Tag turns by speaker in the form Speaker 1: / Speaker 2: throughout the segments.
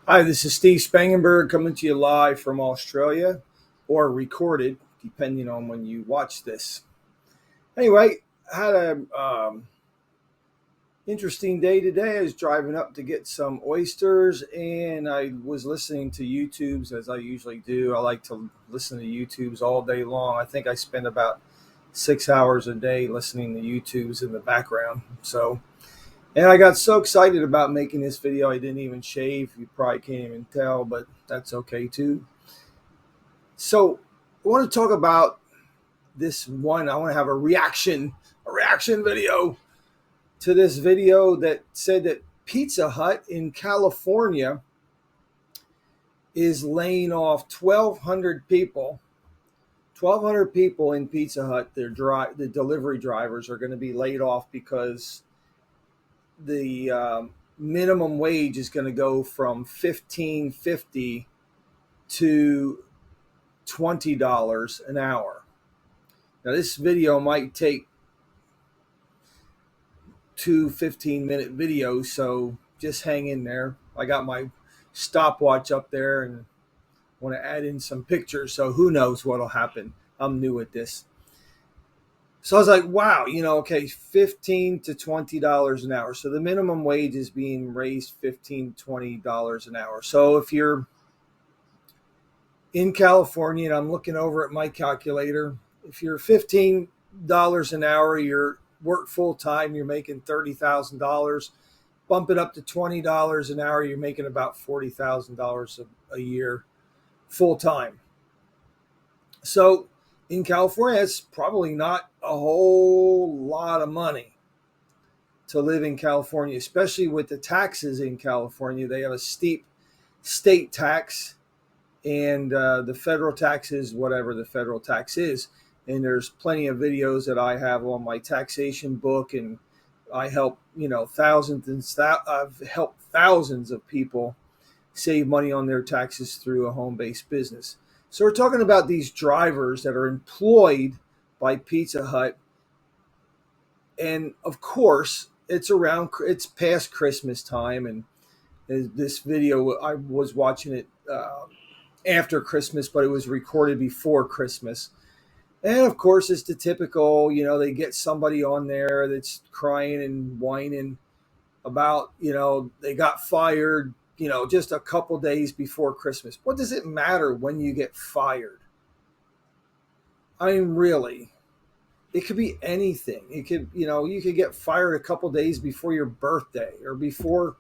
Speaker 1: Hi, this is Steve Spangenberg coming to you live from Australia or recorded, depending on when you watch this. Anyway, I had a interesting day today. I was driving up to get some oysters and I was listening to YouTubes as I usually do. I like to listen to YouTubes all day long. I think I spend about 6 hours a day listening to YouTubes in the background. And I got so excited about making this video, I didn't even shave. You probably can't even tell, but that's okay too. So I want to talk about this one. I want to have a reaction video to this video that said that Pizza Hut in California is laying off 1,200 people. 1,200 people in Pizza Hut, the delivery drivers are going to be laid off because the minimum wage is going to go from $15.50 to $20 an hour. Now, this video might take two 15-minute videos, so just hang in there. I got my stopwatch up there and want to add in some pictures, so who knows what'll happen. I'm new at this. So I was like, wow, okay, $15 to $20 an hour. So the minimum wage is being raised $15 to $20 an hour. So if you're in California, and I'm looking over at my calculator, if you're $15 an hour, you're work full time, you're making $30,000. Bump it up to $20 an hour, you're making about $40,000 a year full time. So in California, it's probably not a whole lot of money to live in California, especially with the taxes in California. They have a steep state tax, and the federal tax is whatever the federal tax is. And there's plenty of videos that I have on my taxation book, and I help I've helped thousands of people save money on their taxes through a home-based business. So we're talking about these drivers that are employed by Pizza Hut, and of course it's past Christmas time, and this video I was watching it after Christmas, but it was recorded before Christmas. And of course, it's the typical, they get somebody on there that's crying and whining about, they got fired, just a couple days before Christmas. What does it matter when you get fired? I mean, really, it could be anything. It could, you could get fired a couple days before your birthday or before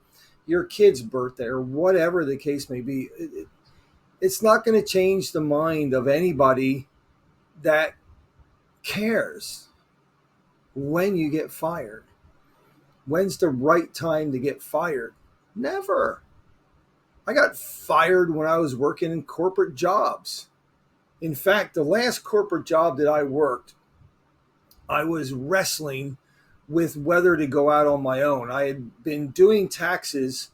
Speaker 1: your kid's birthday or whatever the case may be. It's not going to change the mind of anybody that cares when you get fired. When's the right time to get fired? Never. I got fired when I was working in corporate jobs. In fact, the last corporate job that I worked, I was wrestling with whether to go out on my own. I had been doing taxes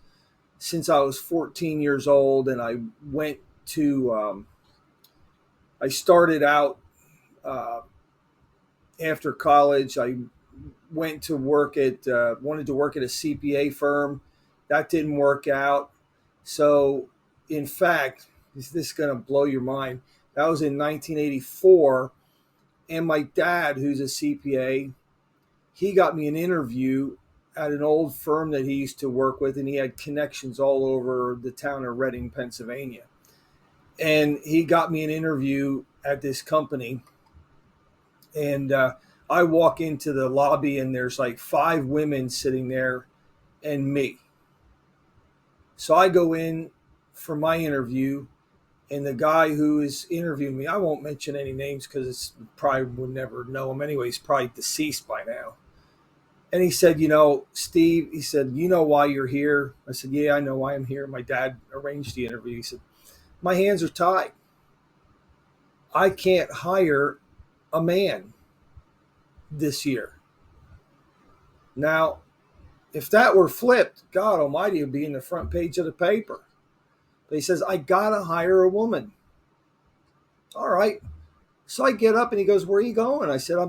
Speaker 1: since I was 14 years old, and I went to, I started out after college. I went to work at, wanted to work at a CPA firm. That didn't work out. So, in fact, this is going to blow your mind. That was in 1984. And my dad, who's a CPA, he got me an interview at an old firm that he used to work with, and he had connections all over the town of Reading, Pennsylvania. And he got me an interview at this company. And I walk into the lobby, and there's like 5 women sitting there and me. So I go in for my interview, and the guy who is interviewing me, I won't mention any names because it's probably would never know him anyway. He's probably deceased by now. And he said, Steve, he said, you know why you're here? I said, yeah, I know why I'm here. My dad arranged the interview. He said, my hands are tied. I can't hire a man this year. Now, if that were flipped, God Almighty, it would be in the front page of the paper. But he says, I got to hire a woman. All right. So I get up and he goes, where are you going? I said, I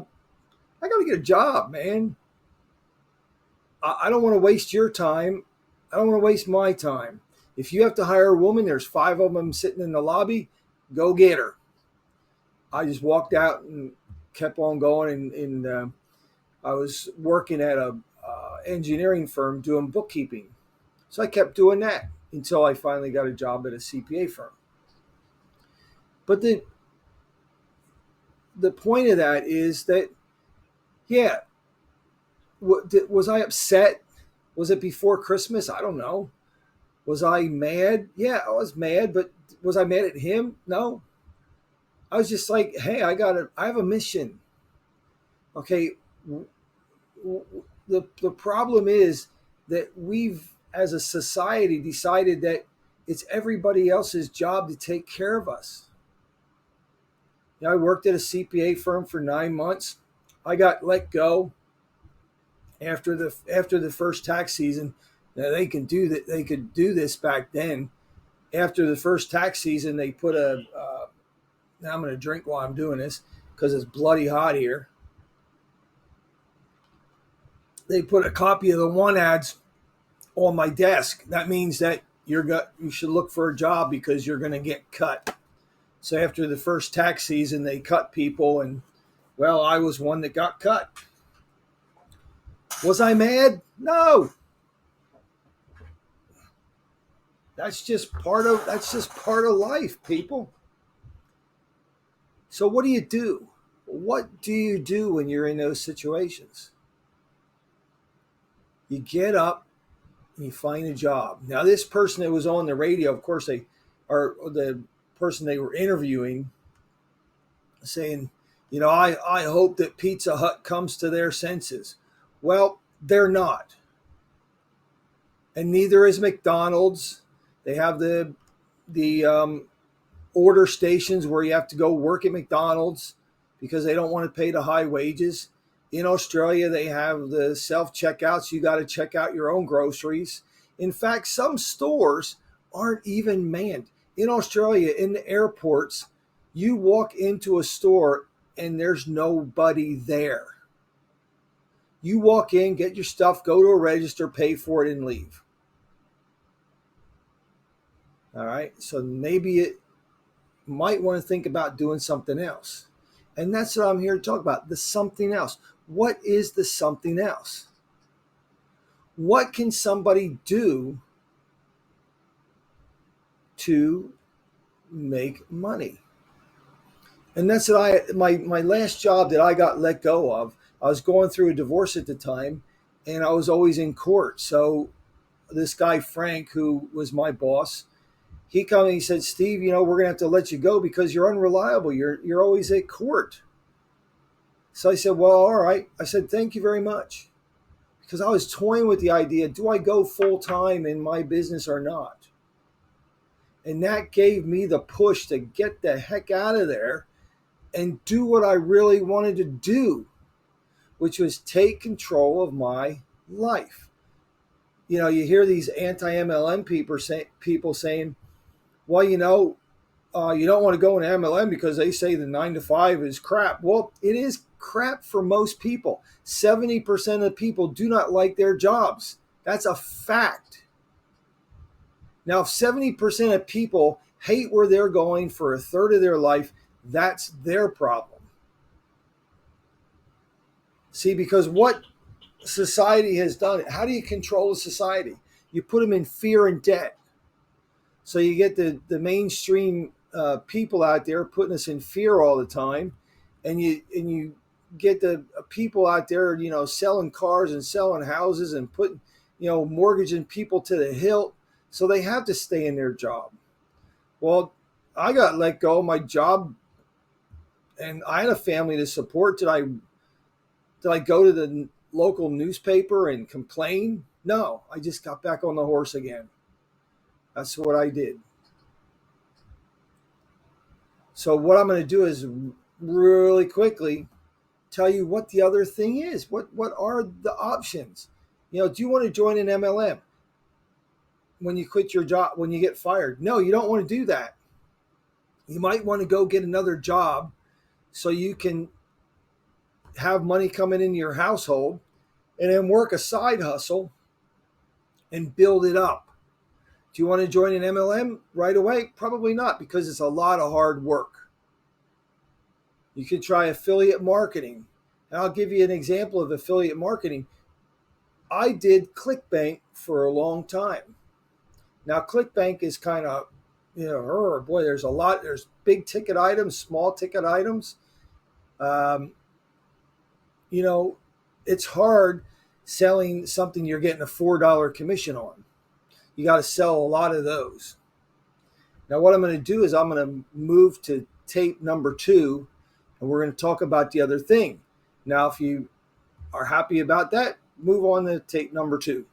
Speaker 1: got to get a job, man. I don't want to waste your time. I don't want to waste my time. If you have to hire a woman, there's 5 of them sitting in the lobby. Go get her. I just walked out and kept on going, and I was working at a engineering firm doing bookkeeping. So I kept doing that until I finally got a job at a CPA firm. But the point of that is that, yeah, was I upset? Was it before Christmas? I don't know. Was I mad? Yeah, I was mad, but was I mad at him? No. I was just like, hey, I have a mission. Okay. The problem is that we've, as a society, decided that it's everybody else's job to take care of us. You know, I worked at a CPA firm for 9 months. I got let go after the first tax season. Now they can do that. They could do this back then. After the first tax season, they put a. Now I'm going to drink while I'm doing this because it's bloody hot here. They put a copy of the one ads on my desk. That means that you should look for a job because you're going to get cut. So after the first tax season, they cut people, and well, I was one that got cut. Was I mad? No. That's just part of life, people. So what do you do? What do you do when you're in those situations? You get up and you find a job. Now, this person that was on the radio, of course, the person they were interviewing, saying, you know, I hope that Pizza Hut comes to their senses. Well, they're not. And neither is McDonald's. They have the order stations where you have to go work at McDonald's because they don't want to pay the high wages. In Australia, they have the self-checkouts. You got to check out your own groceries. In fact, some stores aren't even manned. In Australia, in the airports, you walk into a store and there's nobody there. You walk in, get your stuff, go to a register, pay for it, and leave. All right, so maybe it might want to think about doing something else. And that's what I'm here to talk about, the something else. What is the something else? What can somebody do to make money? And that's what my last job that I got let go of. I was going through a divorce at the time, and I was always in court. So this guy, Frank, who was my boss, he came and he said, Steve, you know, we're going to have to let you go because you're unreliable. You're always at court. So I said, well, all right. I said, thank you very much. Because I was toying with the idea, do I go full time in my business or not? And that gave me the push to get the heck out of there and do what I really wanted to do, which was take control of my life. You know, you hear these anti-MLM people saying, well, you know, you don't want to go into MLM because they say the 9 to 5 is crap. Well, it is crap for most people. 70% of people do not like their jobs. That's a fact. Now, if 70% of people hate where they're going for a third of their life, that's their problem. See, because what society has done, how do you control a society? You put them in fear and debt. So you get the mainstream people out there putting us in fear all the time, and you get the people out there, you know, selling cars and selling houses and putting, you know, mortgaging people to the hilt, so they have to stay in their job. Well, I got let go of my job, and I had a family to support. Did I go to the local newspaper and complain? No, I just got back on the horse again. That's what I did. So what I'm going to do is really quickly tell you what the other thing is. What are the options? You know, do you want to join an MLM when you quit your job, when you get fired? No, you don't want to do that. You might want to go get another job so you can have money coming into your household and then work a side hustle and build it up. Do you want to join an MLM right away? Probably not, because it's a lot of hard work. You could try affiliate marketing. And I'll give you an example of affiliate marketing. I did ClickBank for a long time. Now, ClickBank is kind of, boy, there's big ticket items, small ticket items. Um, it's hard selling something you're getting a $4 commission on. You got to sell a lot of those. Now, what I'm going to do is I'm going to move to tape number 2, and we're going to talk about the other thing. Now, if you are happy about that, move on to tape number 2.